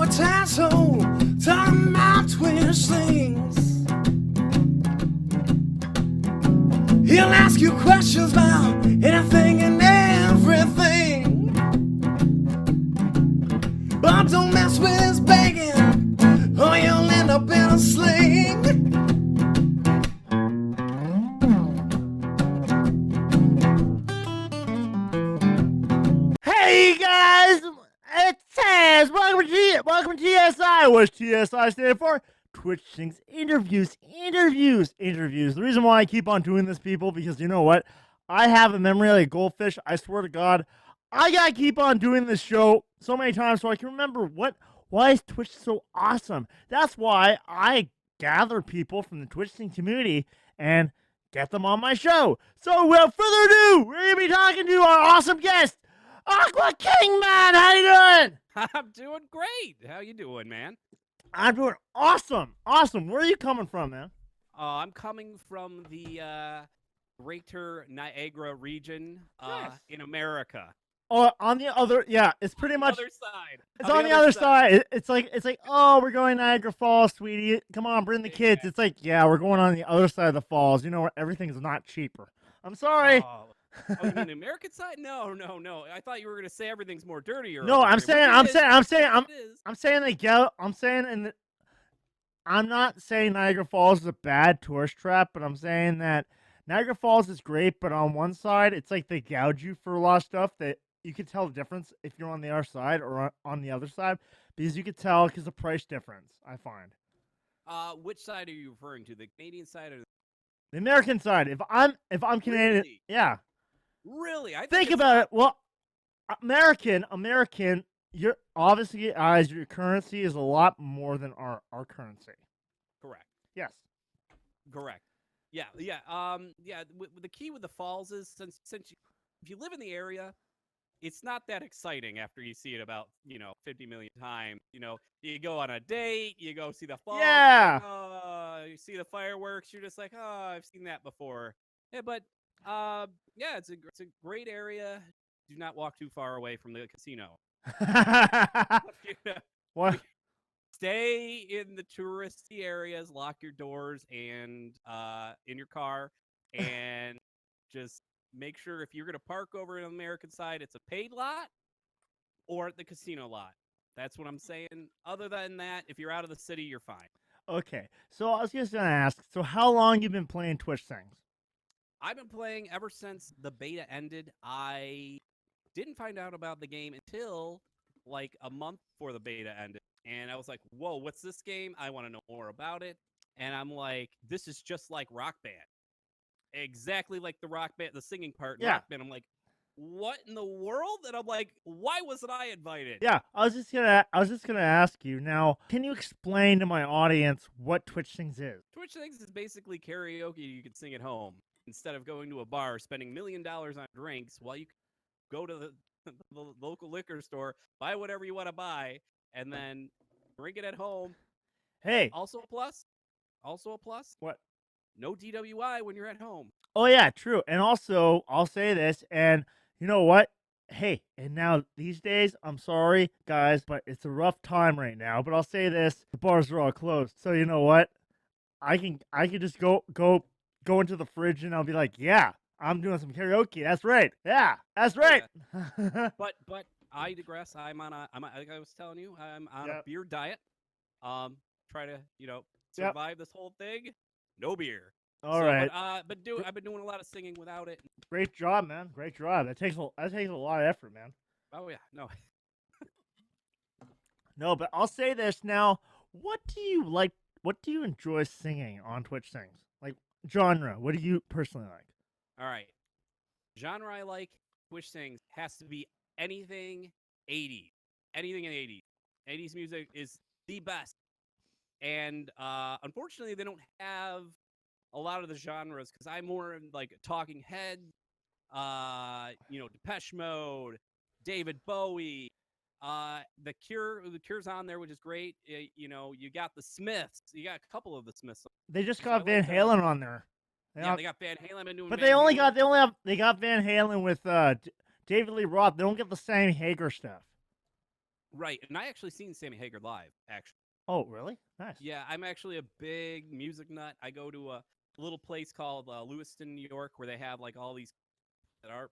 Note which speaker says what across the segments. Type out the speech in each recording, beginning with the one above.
Speaker 1: with Tazwhole, talking about Twitch things. He'll ask you questions about anything and everything. But don't mess with his begging, or you'll end up in a sling.
Speaker 2: Hey guys, it's Taz. Welcome to TSI. What's TSI stand for? Twitch Things Interviews. The reason why I keep on doing this, people, because you know what? I have a memory like a goldfish. I swear to God, I gotta keep on doing this show so many times so I can remember why is Twitch so awesome. That's why I gather people from the Twitch Thing community and get them on my show. So without further ado, we're gonna be talking to our awesome guest, AquaKingMan. How you doing?
Speaker 3: I'm doing great. How you doing, man?
Speaker 2: I'm doing awesome. Where are you coming from, man?
Speaker 3: I'm coming from the Greater Niagara region
Speaker 2: Nice.
Speaker 3: in America.
Speaker 2: Oh, on the other, yeah, it's pretty much.
Speaker 3: Other side.
Speaker 2: It's on the other side. It's like, oh, we're going Niagara Falls, sweetie. Come on, bring the kids. It's like, yeah, we're going on the other side of the falls. You know where everything's not cheaper. I'm sorry.
Speaker 3: Oh, you mean the American side? No. I thought you were gonna say everything's more dirtier.
Speaker 2: No,
Speaker 3: over
Speaker 2: I'm
Speaker 3: here,
Speaker 2: saying,
Speaker 3: which
Speaker 2: I'm
Speaker 3: it
Speaker 2: saying,
Speaker 3: is.
Speaker 2: I'm saying, I'm
Speaker 3: It is.
Speaker 2: I'm saying they get. I'm saying, and I'm not saying Niagara Falls is a bad tourist trap, but I'm saying that Niagara Falls is great, but on one side, it's like they gouge you for a lot of stuff that you can tell the difference if you're on the other side or on the other side, because you could tell because the price difference, I find.
Speaker 3: Which side are you referring to? The Canadian side or
Speaker 2: The American side. If I'm Canadian,
Speaker 3: Really?
Speaker 2: yeah.
Speaker 3: really? I
Speaker 2: Think
Speaker 3: it's
Speaker 2: about it. Well, American, you're obviously as your currency is a lot more than our currency.
Speaker 3: correct.
Speaker 2: Yes.
Speaker 3: Correct. Yeah. The key with the falls is if you live in the area, it's not that exciting after you see it about 50 million times. You go on a date, you go see the falls.
Speaker 2: Yeah.
Speaker 3: It's like, oh, you see the fireworks. You're just like, oh, I've seen that before. Yeah, but yeah, it's a great area. Do not walk too far away from the casino.
Speaker 2: What?
Speaker 3: Stay in the touristy areas, lock your doors and in your car, and just make sure if you're going to park over on the American side, it's a paid lot or at the casino lot. That's what I'm saying. Other than that, if you're out of the city, you're fine.
Speaker 2: Okay. So I was just gonna ask. So how long you been playing Twitch Things?
Speaker 3: I've been playing ever since the beta ended. I didn't find out about the game until like a month before the beta ended. And I was like, whoa, what's this game? I want to know more about it. And I'm like, this is just like Rock Band. Exactly like the Rock Band, the singing part in
Speaker 2: Yeah.
Speaker 3: Rock Band. I'm like, what in the world? And I'm like, why wasn't I invited?
Speaker 2: Yeah. I was just gonna ask you now. Can you explain to my audience what Twitch Things is?
Speaker 3: Twitch Things is basically karaoke you can sing at home instead of going to a bar, spending $1 million on drinks while you go to the local liquor store, buy whatever you want to buy, and then drink it at home.
Speaker 2: Hey.
Speaker 3: Also a plus.
Speaker 2: What?
Speaker 3: No DWI when you're at home.
Speaker 2: Oh yeah, true. And also, I'll say this, and you know what? Hey, and now these days, I'm sorry, guys, but it's a rough time right now. But I'll say this: the bars are all closed. So you know what? I can just go into the fridge and I'll be like, yeah, I'm doing some karaoke. That's right. Yeah, that's right.
Speaker 3: Yeah. But I digress. I'm like I was telling you, I'm on a beer diet. Try to survive this whole thing. No beer.
Speaker 2: All right.
Speaker 3: But I've been doing a lot of singing without it.
Speaker 2: Great job, man. Great job. That takes a lot of effort, man.
Speaker 3: Oh yeah, no.
Speaker 2: No, but I'll say this now. What do you like? What do you enjoy singing on Twitch Things? Like genre. What do you personally like?
Speaker 3: All right. Genre I like Twitch Things has to be anything 80s. Anything in the 80s. 80s music is the best. And unfortunately, they don't have a lot of the genres because I'm more in like Talking Heads, Depeche Mode, David Bowie, the Cure's on there, which is great. You got the Smiths. You got a couple of the Smiths.
Speaker 2: They just got Van Halen on there.
Speaker 3: They got Van Halen.
Speaker 2: But they got Van Halen with David Lee Roth. They don't get the Sammy Hagar stuff.
Speaker 3: Right, and I actually seen Sammy Hagar live. Actually,
Speaker 2: Oh, really? Nice.
Speaker 3: yeah, I'm actually a big music nut. I go to a little place called Lewiston, New York, where they have like all these that are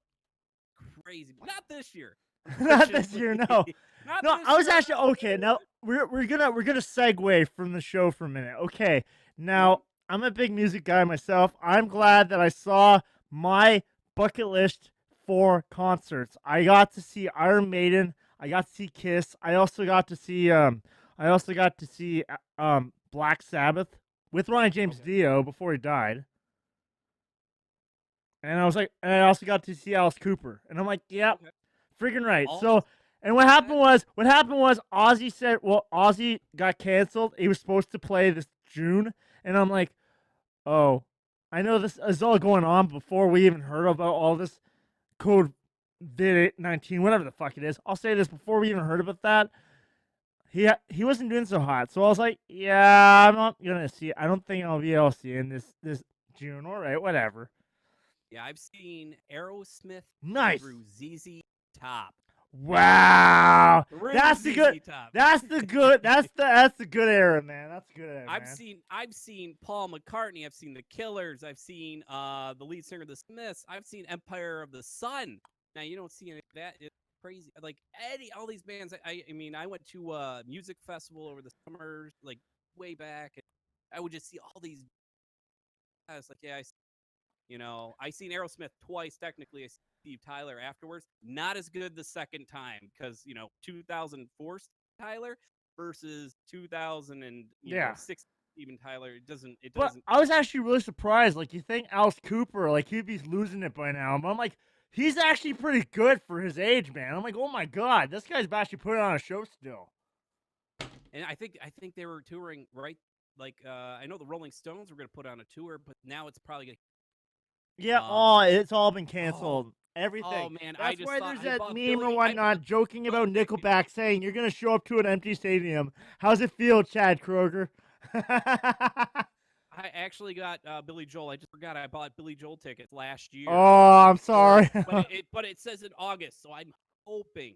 Speaker 3: crazy. Not this year,
Speaker 2: Not this year,
Speaker 3: unfortunately.
Speaker 2: no.
Speaker 3: Not
Speaker 2: No,
Speaker 3: this
Speaker 2: I was
Speaker 3: year.
Speaker 2: actually okay. Now we're gonna segue from the show for a minute. Okay,
Speaker 3: Mhm.
Speaker 2: now I'm a big music guy myself. I'm glad that I saw my bucket list for concerts. I got to see Iron Maiden. I got to see Kiss. I also got to see Black Sabbath with Ryan James
Speaker 3: Okay.
Speaker 2: Dio before he died. And I also got to see Alice Cooper. And I'm like, yep,
Speaker 3: Okay.
Speaker 2: freaking right.
Speaker 3: All
Speaker 2: So, and what happened
Speaker 3: that.
Speaker 2: was, Ozzy said, well, Ozzy got canceled. He was supposed to play this June. And I'm like, oh, I know this is all going on before we even heard about all this COVID-19, whatever the fuck it is. I'll say this before we even heard about that. He wasn't doing so hot. So I was like, yeah, I'm not going to see it. I don't think I'll be able to see it in this June. All right, whatever.
Speaker 3: Yeah, I've seen Aerosmith
Speaker 2: Nice.
Speaker 3: through ZZ Top.
Speaker 2: Wow.
Speaker 3: Through
Speaker 2: That's the good.
Speaker 3: ZZ Top.
Speaker 2: That's the good. That's the good era, man. That's the good era, man.
Speaker 3: I've seen Paul McCartney. I've seen the Killers. I've seen the lead singer of the Smiths. I've seen Empire of the Sun. Now you don't see any of that. It's crazy. Like Eddie, all these bands. I mean, I went to a music festival over the summers, like way back, and I would just see all these. I was like, yeah, I seen Aerosmith twice. Technically, I see Steve Tyler afterwards. Not as good the second time because 2004 Tyler versus 2000 and
Speaker 2: Yeah.
Speaker 3: 6 Steven Tyler. It doesn't. It
Speaker 2: But
Speaker 3: doesn't.
Speaker 2: I was actually really surprised. Like, you think Alice Cooper, like, he'd be losing it by now. But I'm like, he's actually pretty good for his age, man. I'm like, oh my god, this guy's actually putting on a show still.
Speaker 3: And I think they were touring right. Like I know the Rolling Stones were going to put on a tour, but now it's probably going.
Speaker 2: Yeah.
Speaker 3: Um.
Speaker 2: Oh, it's all been
Speaker 3: Oh.
Speaker 2: canceled.
Speaker 3: Oh
Speaker 2: Everything.
Speaker 3: man, I
Speaker 2: That's
Speaker 3: just
Speaker 2: why
Speaker 3: thought
Speaker 2: there's
Speaker 3: I
Speaker 2: that
Speaker 3: bought
Speaker 2: meme or
Speaker 3: Billy. I bought
Speaker 2: whatnot joking about
Speaker 3: Billy tickets.
Speaker 2: Nickelback saying you're gonna show up to an empty stadium. How's it feel, Chad Kroger?
Speaker 3: I actually got Billy Joel. I just forgot I bought Billy Joel tickets last year.
Speaker 2: Oh, I'm
Speaker 3: Or,
Speaker 2: sorry.
Speaker 3: but it says in August, so hoping.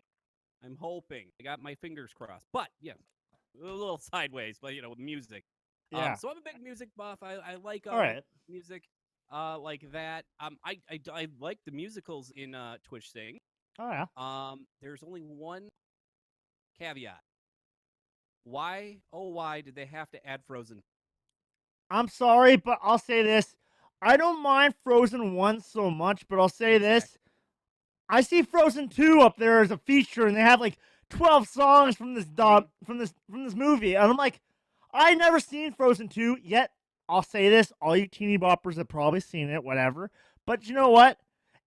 Speaker 3: I'm hoping. I got my fingers crossed. But yeah, a little sideways, but with music.
Speaker 2: Yeah.
Speaker 3: So I'm a big music buff. I like
Speaker 2: All right.
Speaker 3: music like that. I like the musicals in Twitch thing.
Speaker 2: Oh yeah.
Speaker 3: There's only one caveat. Why, oh why did they have to add Frozen?
Speaker 2: I'm sorry, but I'll say this. I don't mind Frozen 1 so much, but I'll say
Speaker 3: Exactly.
Speaker 2: this. I see Frozen 2 up there as a feature, and they have like 12 songs from this from this movie, and I'm like, I never seen Frozen 2 yet. I'll say this: all you teeny boppers have probably seen it, whatever. But you know what?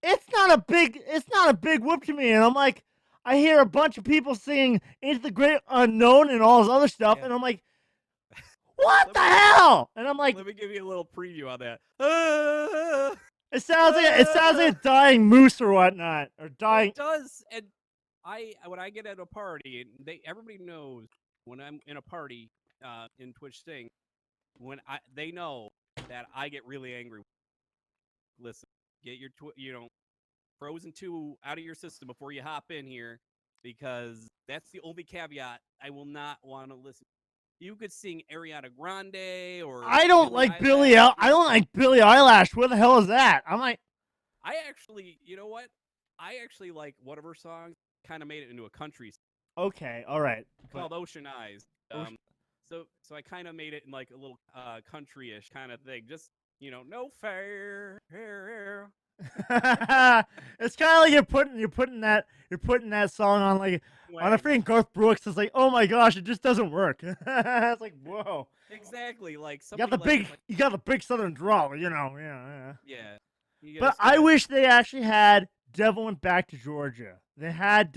Speaker 2: It's not a big whoop to me, and I'm like, I hear a bunch of people singing "Into the Great Unknown" and all this other stuff,
Speaker 3: Yeah.
Speaker 2: and I'm like, what
Speaker 3: Let
Speaker 2: the
Speaker 3: me
Speaker 2: hell? And I'm like,
Speaker 3: let me give you a little preview on that.
Speaker 2: it sounds like a dying moose or whatnot, or dying.
Speaker 3: It does, and when I get at a party, and everybody knows when I'm in a party in Twitch thing, they know that I get really angry. Listen, get your Frozen 2 out of your system before you hop in here, because that's the only caveat I will not want to listen. You could sing Ariana Grande or
Speaker 2: I don't
Speaker 3: Billie
Speaker 2: like Billie.
Speaker 3: Eilish.
Speaker 2: I don't like Billie Eilish. What the hell is that? I'm like,
Speaker 3: I actually, you know what? I actually like one of her songs. Kind of made it into a country
Speaker 2: okay, all right,
Speaker 3: called
Speaker 2: but
Speaker 3: Ocean Eyes.
Speaker 2: Ocean-
Speaker 3: So I kind of made it in like a little country-ish kind of thing. Just no fair.
Speaker 2: it's kind of like you're putting that song on like on a
Speaker 3: Swag.
Speaker 2: freaking Garth Brooks. It's like, oh my gosh, it just doesn't work. It's like, whoa,
Speaker 3: Exactly. Like
Speaker 2: you got
Speaker 3: somebody
Speaker 2: the
Speaker 3: like,
Speaker 2: big, you got the big Southern drawl, yeah.
Speaker 3: yeah. You
Speaker 2: But
Speaker 3: just
Speaker 2: I
Speaker 3: gotta.
Speaker 2: wish they actually had Devil Went Back to Georgia. They had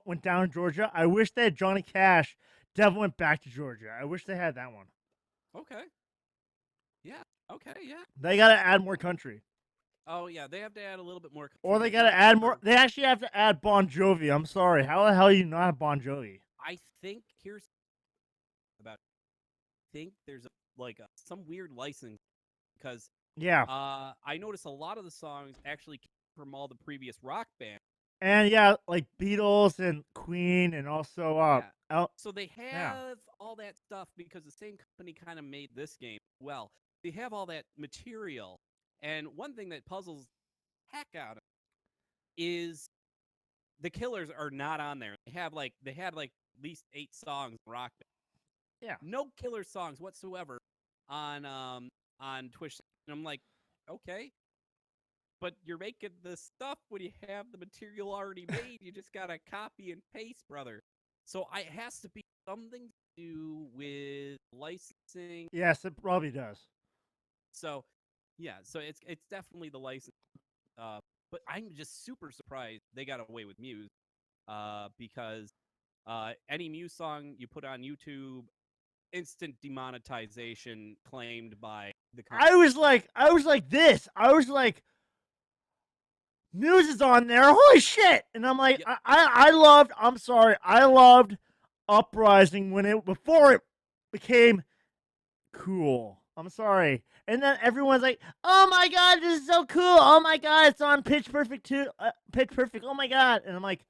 Speaker 2: Went Down to Georgia. I wish they had Johnny Cash. Devil Went Back to Georgia. I wish they had that one.
Speaker 3: Okay. Yeah. Okay. Yeah.
Speaker 2: They gotta add more country,
Speaker 3: Oh yeah. They have to add a little bit more
Speaker 2: or
Speaker 3: country,
Speaker 2: they
Speaker 3: but
Speaker 2: gotta
Speaker 3: not
Speaker 2: add more.
Speaker 3: for.
Speaker 2: They actually have to add Bon Jovi. I'm sorry. How the hell you not have Bon Jovi?
Speaker 3: I think here's about. Think there's some weird license because
Speaker 2: Yeah.
Speaker 3: I notice a lot of the songs actually came from all the previous rock bands.
Speaker 2: And yeah, like Beatles and Queen, and also
Speaker 3: Yeah.
Speaker 2: El-
Speaker 3: So they
Speaker 2: yeah.
Speaker 3: have all that stuff because the same company kind of made this game. Well, they have all that material. And one thing that puzzles heck out of is the killers are not on there. They had like at least 8 songs in Rock Band.
Speaker 2: Yeah.
Speaker 3: No killer songs whatsoever on Twitch. And I'm like, okay, but you're making the stuff when you have the material already made. You just gotta copy and paste, brother. So it has to be something to do with licensing.
Speaker 2: Yes, it probably does.
Speaker 3: So yeah, so it's definitely the license. Uh, but I'm just super surprised they got away with Muse. Because any Muse song you put on YouTube, instant demonetization claimed by the company.
Speaker 2: I was like this. I was like, News is on there. Holy shit! And I'm like,
Speaker 3: Yep.
Speaker 2: I loved. I'm sorry, I loved Uprising before it became cool. I'm sorry. And then everyone's like, "Oh my god, this is so cool! Oh my god, it's on Pitch Perfect too. Pitch Perfect. Oh my god!" And I'm like,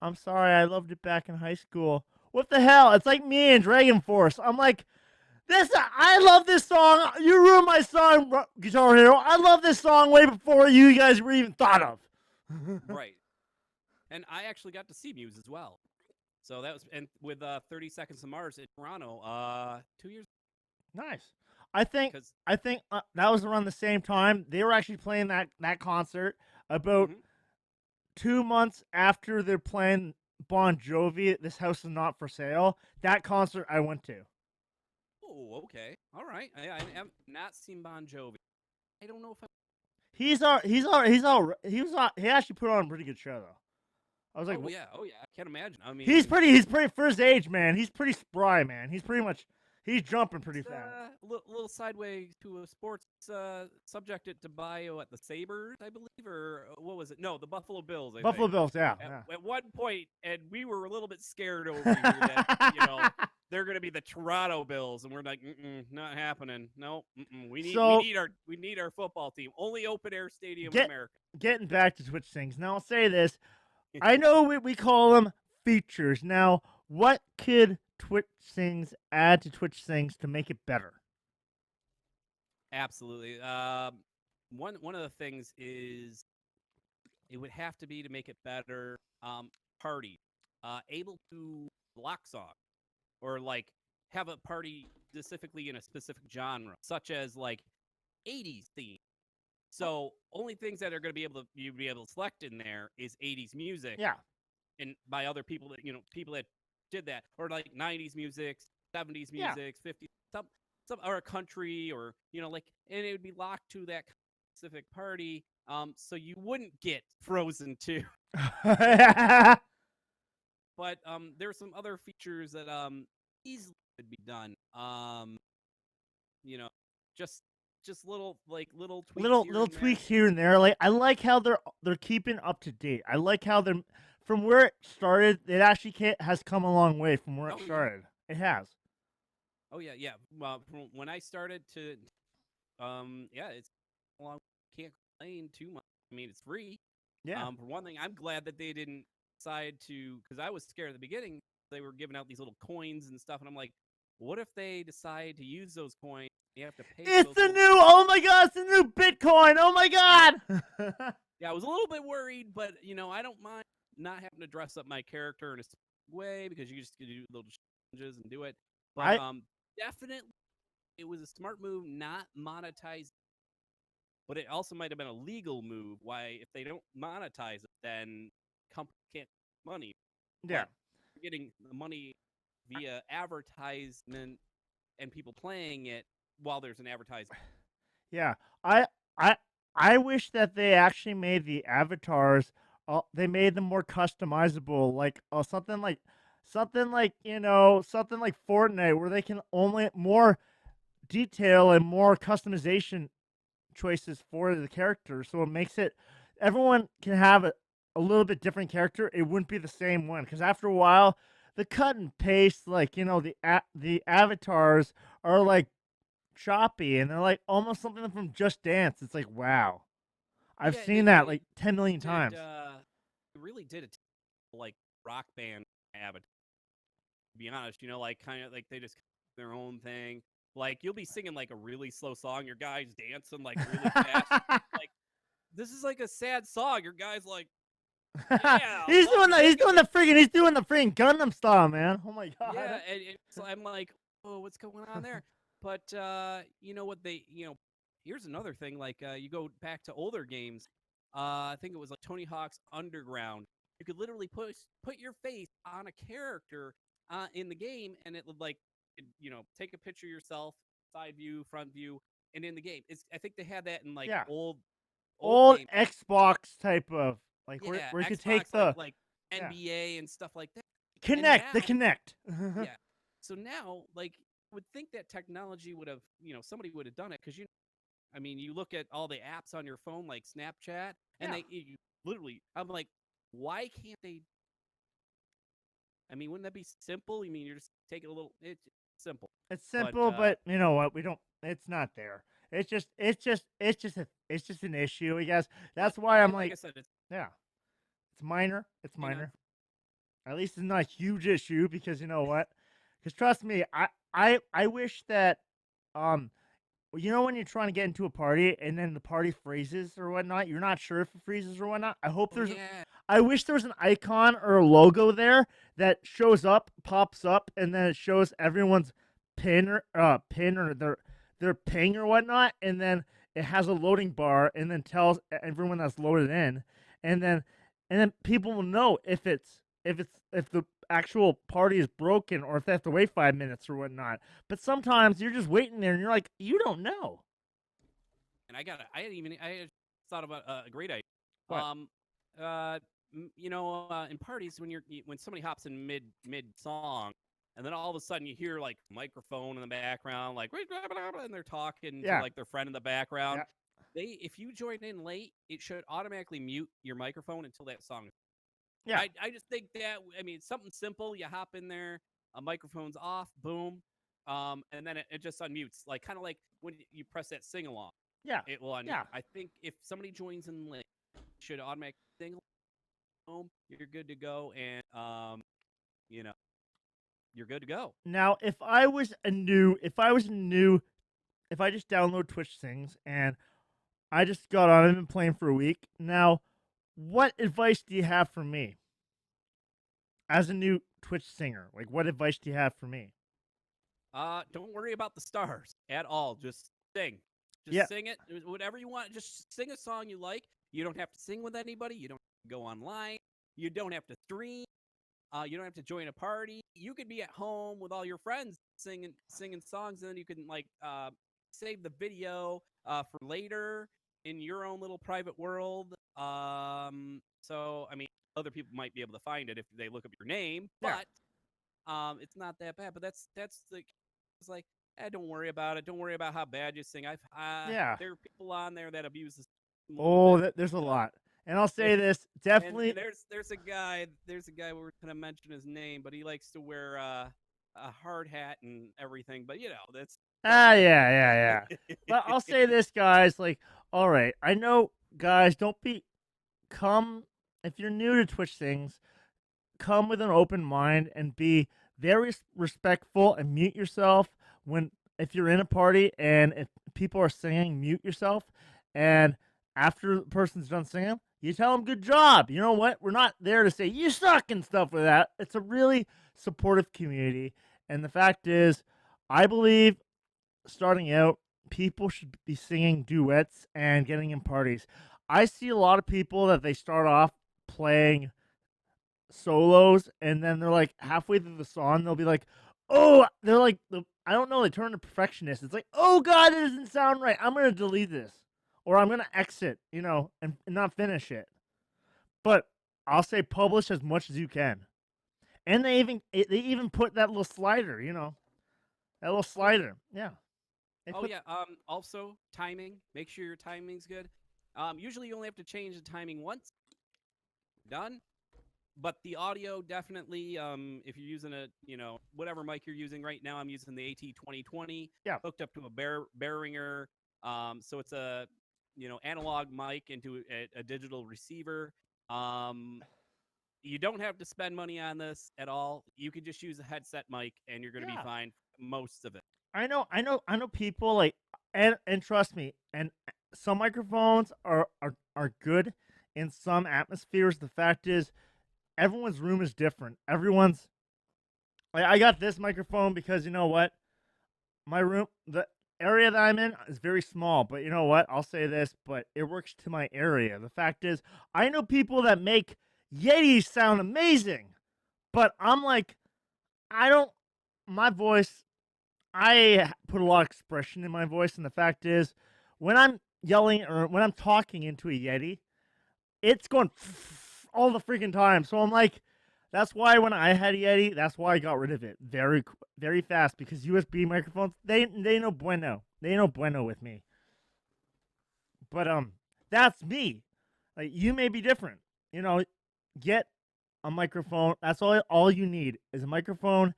Speaker 2: "I'm sorry, I loved it back in high school. What the hell? It's like me and Dragon Force. I'm like, I love this song. You ruined my song, Guitar Hero. I love this song way before you guys were even thought of."
Speaker 3: Right. And I actually got to see Muse as well. So that was and with 30 Seconds to Mars in Toronto, 2 years
Speaker 2: Nice. I think
Speaker 3: because
Speaker 2: I think that was around the same time they were actually playing that concert about 2 months after they're playing Bon Jovi. This house is not for sale. That concert I went to.
Speaker 3: oh, okay, all right. I have not seen Bon Jovi. I don't know if I.
Speaker 2: He actually put on a pretty good show though. I was like,
Speaker 3: Oh yeah. I can't imagine. I mean,
Speaker 2: he's pretty for his age, man. He's pretty spry, man. He's jumping pretty fast.
Speaker 3: little sideways to a sports subjected to bio at the Sabres, I believe, or what was it? No, the Buffalo Bills. I
Speaker 2: Buffalo
Speaker 3: think.
Speaker 2: Bills, yeah.
Speaker 3: At one point, and we were a little bit scared over here that they're going to be the Toronto Bills, and we're like, not happening. No, we need our football team. Only open air stadium in America.
Speaker 2: Getting back to Twitch things. Now I'll say this. I know we call them features. Now, what could Twitch things add to Twitch things to make it better?
Speaker 3: Absolutely. One of the things is it would have to be to make it better. Party, able to block song or like have a party specifically in a specific genre, such as like 80s theme. So only things that are going to be able to you be able to select in there is 80s music.
Speaker 2: Yeah.
Speaker 3: And by other people that people that did that, or like 90s music, 70s
Speaker 2: Yeah.
Speaker 3: music, 50s, some or a country, or like, and it would be locked to that specific party. So you wouldn't get Frozen 2. But there's some other features that easily could be done. You know, just little tweaks.
Speaker 2: Little tweaks here and there. Like I like how they're keeping up to date. I like how they're from where it started. It actually has come a long way from where it started. Yeah. It has.
Speaker 3: Oh yeah, yeah. Well, from when I started to, it's long. Can't complain too much. I mean, it's free.
Speaker 2: Yeah.
Speaker 3: For one thing, I'm glad that they didn't decide to, because I was scared at the beginning. They were giving out these little coins and stuff, and I'm like, what if they decide to use those coins? You have to pay.
Speaker 2: It's the new. Oh my god! It's the new Bitcoin. Oh my god!
Speaker 3: Yeah, I was a little bit worried, but I don't mind not having to dress up my character in a way because you just do little challenges and do it. But definitely, it was a smart move, not monetize. But it also might have been a legal move. Why, if they don't monetize it, then company can't get money.
Speaker 2: Yeah,
Speaker 3: but getting the money via advertisement and people playing it while there's an advertisement.
Speaker 2: Yeah, I wish that they actually made the avatars. They made them more customizable, like something like something like Fortnite, where they can only more detail and more customization choices for the character, so it makes it everyone can have a little bit different character. It wouldn't be the same one because after a while, the cut and paste, like the avatars are like choppy and they're like almost something from Just Dance. It's like wow, I've seen that like 10 million times.
Speaker 3: really did it like rock band avatar. To be honest, like kind of like they just their own thing. Like you'll be singing like a really slow song, your guy's dancing like really fast. Like this is like a sad song. Your guy's like, yeah,
Speaker 2: he's doing the he's doing the freaking Gundam style, man. Oh my god.
Speaker 3: yeah, and so I'm like, oh, what's going on there? But you know what here's another thing. Like you go back to older games. I think it was like Tony Hawk's Underground. You could literally put your face on a character in the game, and it would like, take a picture of yourself, side view, front view, and in the game. I think they had that in like
Speaker 2: Yeah.
Speaker 3: old
Speaker 2: Old
Speaker 3: games.
Speaker 2: Xbox type of like
Speaker 3: Yeah,
Speaker 2: where you could
Speaker 3: Xbox,
Speaker 2: take the
Speaker 3: like
Speaker 2: yeah.
Speaker 3: NBA and stuff like that. And
Speaker 2: Connect, the
Speaker 3: now,
Speaker 2: Connect.
Speaker 3: yeah. So now, like, you would think that technology would have, somebody would have done it because I mean, you look at all the apps on your phone like Snapchat, and
Speaker 2: Yeah.
Speaker 3: you literally, I'm like, why can't they? I mean, wouldn't that be simple? I mean, you're just taking a little. It's simple.
Speaker 2: It's simple,
Speaker 3: But
Speaker 2: but you know what? We don't. It's not there. It's just an issue, I guess. That's why I'm
Speaker 3: like I
Speaker 2: like,
Speaker 3: said, it's
Speaker 2: yeah, it's minor. It's
Speaker 3: hang on.
Speaker 2: minor. At least it's not a huge issue because you know what? Because trust me, I wish that, you know when you're trying to get into a party and then the party freezes or whatnot, you're not sure if it freezes or whatnot.
Speaker 3: Oh yeah,
Speaker 2: I wish there was an icon or a logo there that shows up, pops up, and then it shows everyone's pin or their ping or whatnot, and then it has a loading bar and then tells everyone that's loaded in, and then people will know if the actual party is broken or if they have to wait 5 minutes or whatnot. But sometimes you're just waiting there and you're like, you don't know.
Speaker 3: and I had thought about a great idea.
Speaker 2: What?
Speaker 3: In parties when somebody hops in mid song, and then all of a sudden you hear like microphone in the background, like and they're talking to
Speaker 2: Yeah.
Speaker 3: like their friend in the background.
Speaker 2: Yeah.
Speaker 3: If you join in late, it should automatically mute your microphone until that song.
Speaker 2: Yeah.
Speaker 3: I just think that it's something simple. You hop in there, a microphone's off, boom, and then it just unmutes, like kind of like when you press that sing along.
Speaker 2: Yeah.
Speaker 3: It will unmute.
Speaker 2: Yeah.
Speaker 3: I think if somebody joins in late, it should automatically sing along. You're good to go, and you're good to go.
Speaker 2: Now, if I just download Twitch things and I just got on, I've been playing for a week. Now, what advice do you have for me as a new Twitch singer? Like, what advice do you have for me?
Speaker 3: Don't worry about the stars at all. Just sing. Just
Speaker 2: Yeah.
Speaker 3: sing it. Whatever you want. Just sing a song you like. You don't have to sing with anybody. You don't have to go online. You don't have to stream. You don't have to join a party. You could be at home with all your friends singing songs, and then you can like save the video for later in your own little private world. So I mean, other people might be able to find it if they look up your name,
Speaker 2: Yeah.
Speaker 3: but it's not that bad. But that's like it's like, don't worry about it. Don't worry about how bad you sing.
Speaker 2: Yeah.
Speaker 3: There are people on there that abuse this a little
Speaker 2: Oh,
Speaker 3: bit.
Speaker 2: there's a lot. And I'll say this, definitely.
Speaker 3: And there's a guy we're gonna mention his name, but he likes to wear a hard hat and everything. But that's
Speaker 2: Yeah. But I'll say this, guys. Like, all right, I know, guys. If you're new to Twitch things, come with an open mind and be very respectful and mute yourself if you're in a party and if people are singing, mute yourself. And after the person's done singing, you tell them good job. You know what? We're not there to say you suck and stuff like that. It's a really supportive community. And the fact is, I believe starting out, people should be singing duets and getting in parties. I see a lot of people that they start off playing solos and then they're like halfway through the song they'll be like, oh, they're like, I don't know, they turn to perfectionists. It's like, oh god, it doesn't sound right, I'm gonna delete this or I'm gonna exit, and not finish it. But I'll say publish as much as you can. And they even put that little slider, that little slider. Yeah.
Speaker 3: Also timing. Make sure your timing's good. Usually you only have to change the timing once. Done. But the audio definitely, if you're using whatever mic you're using right now, I'm using the AT2020.
Speaker 2: Yeah.
Speaker 3: Hooked up to a Behringer. So it's a, analog mic into a digital receiver. You don't have to spend money on this at all. You can just use a headset mic, and you're going to be
Speaker 2: Yeah.
Speaker 3: fine most of it.
Speaker 2: I know people like, and trust me, and some microphones are good in some atmospheres. The fact is, everyone's room is different. Everyone's like, I got this microphone because you know what, my room, the area that I'm in is very small. But you know what, I'll say this, but it works to my area. The fact is, I know people that make Yetis sound amazing, but I'm like, I don't. My voice, I put a lot of expression in my voice, and the fact is, when I'm yelling or when I'm talking into a Yeti, it's going all the freaking time. So I'm like, that's why when I had a Yeti, that's why I got rid of it very fast, because USB microphones, they no bueno, they no bueno with me. But that's me. Like, you may be different. You know, get a microphone. That's all you need is a microphone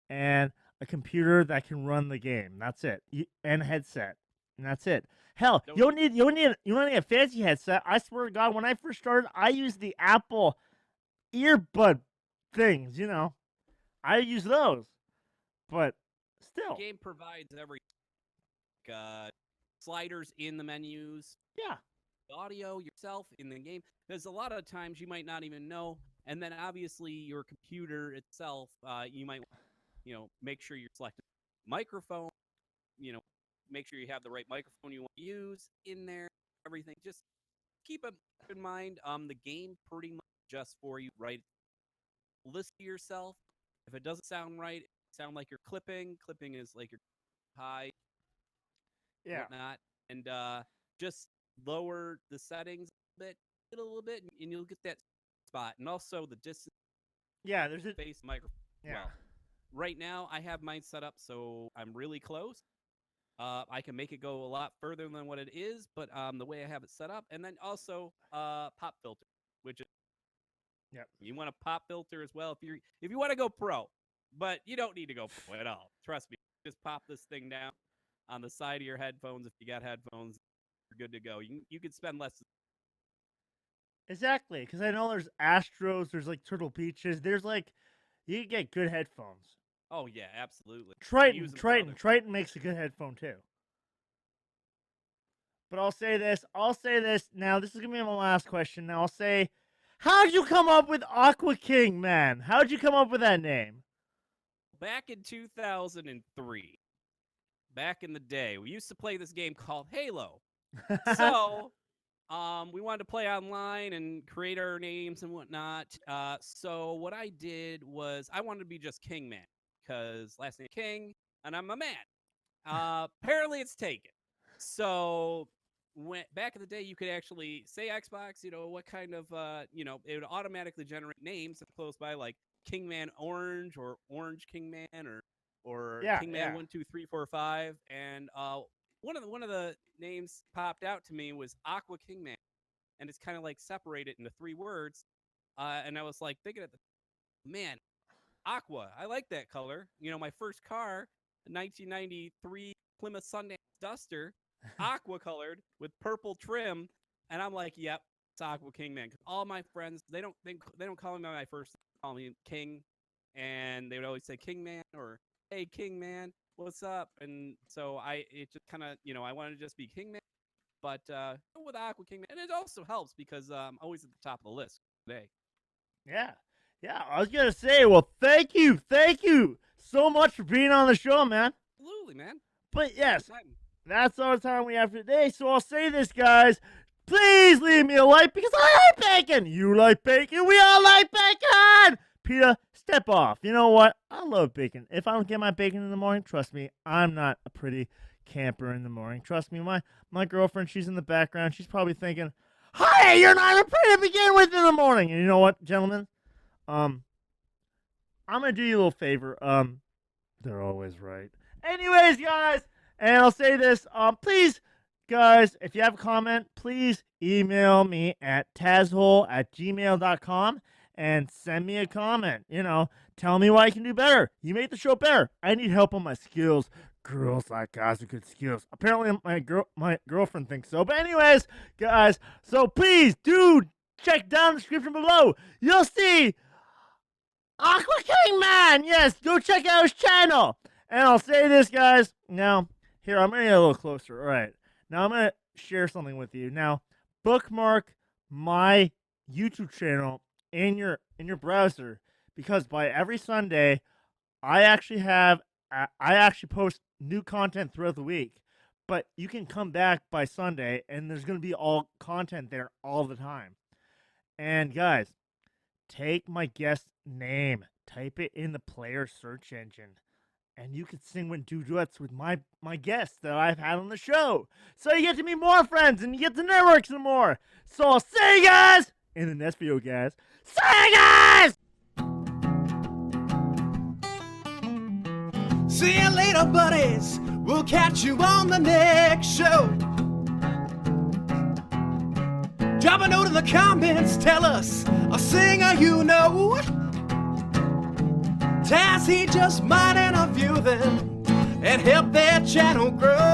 Speaker 2: and a computer that can run the game. That's it. And a headset. And that's it. Hell, you don't need a fancy headset. I swear to God, when I first started, I used the Apple earbud things, you know. I use those. But still.
Speaker 3: The game provides every sliders in the menus,
Speaker 2: Yeah.
Speaker 3: audio yourself in the game. Because a lot of times you might not even know. And then obviously your computer itself, you might, make sure you're selecting microphone, make sure you have the right microphone you want to use in there, everything. Just keep it in mind. The game pretty much just for you, right? Listen to yourself. If it doesn't sound right, sound like you're clipping. Clipping is like you're high, whatnot, and just lower the settings a little bit, and you'll get that spot. And also the distance.
Speaker 2: Yeah, there's a
Speaker 3: face microphone.
Speaker 2: Yeah.
Speaker 3: Well, right now I have mine set up so I'm really close. I can make it go a lot further than what it is, but the way I have it set up, and then also pop filter, which is you want a pop filter as well if you want to go pro, but you don't need to go pro at all. Trust me, just pop this thing down on the side of your headphones. If you got headphones, you're good to go. You could spend less.
Speaker 2: Exactly, because I know there's Astros, there's like Turtle Beaches, there's like, you can get good headphones.
Speaker 3: Oh yeah, absolutely.
Speaker 2: Triton makes a good headphone too. But I'll say this. Now, this is gonna be my last question. Now, I'll say, how'd you come up with AquaKingMan? How'd you come up with that name?
Speaker 3: Back in 2003, back in the day, we used to play this game called Halo. So, we wanted to play online and create our names and whatnot. So what I did was I wanted to be just Kingman, because last name King, and I'm a man. Apparently it's taken. So back in the day, you could actually say Xbox, what kind of, it would automatically generate names close by, like Kingman Orange or Orange Kingman or Kingman 1 2 3 4 5, and one of the names popped out to me was AquaKingMan, and it's kind of like separated into 3 words. And I was like thinking man, aqua, I like that color. My first car, a 1993 Plymouth Sundance Duster, aqua colored with purple trim, and I'm like, yep, it's AquaKingMan. All my friends, they don't call me by my first name, they call me King, and they would always say Kingman or hey Kingman, what's up? And so it just kind of, I wanted to just be Kingman, but with AquaKingMan, and it also helps because I'm always at the top of the list today.
Speaker 2: Yeah, I was gonna say, well, thank you so much for being on the show, man.
Speaker 3: Absolutely, man.
Speaker 2: But yes, that's all the time we have for today. So I'll say this, guys. Please leave me a like, because I like bacon. You like bacon. We all like bacon. PETA, step off. You know what? I love bacon. If I don't get my bacon in the morning, trust me, I'm not a pretty camper in the morning. Trust me, my girlfriend, she's in the background. She's probably thinking, hey, you're not a pretty to begin with in the morning. And you know what, gentlemen? I'm going to do you a little favor. They're always right. Anyways, guys, and I'll say this, please, guys, if you have a comment, please email me at Tazwhole@gmail.com and send me a comment. Tell me what I can do better. You make the show better. I need help on my skills. Girls like guys with good skills. Apparently, my girlfriend thinks so. But anyways, guys, so please do check down in the description below. You'll see AquaKingMan. Yes, go check out his channel. And I'll say this, guys. Now, here, I'm going to get a little closer. All right. Now, I'm going to share something with you. Now, bookmark my YouTube channel in your browser, because by every Sunday, I actually post new content throughout the week. But you can come back by Sunday, and there's going to be all content there all the time. And guys, take my guest name, type it in the player search engine, and you can sing and do duets with my guests that I've had on the show. So you get to meet more friends, and you get to network some more. So I'll see you guys in the next video, guys. See you guys!
Speaker 1: See you later, buddies. We'll catch you on the next show. Drop a note in the comments. Tell us a singer you know. Taz, he just might interview them and help their channel grow.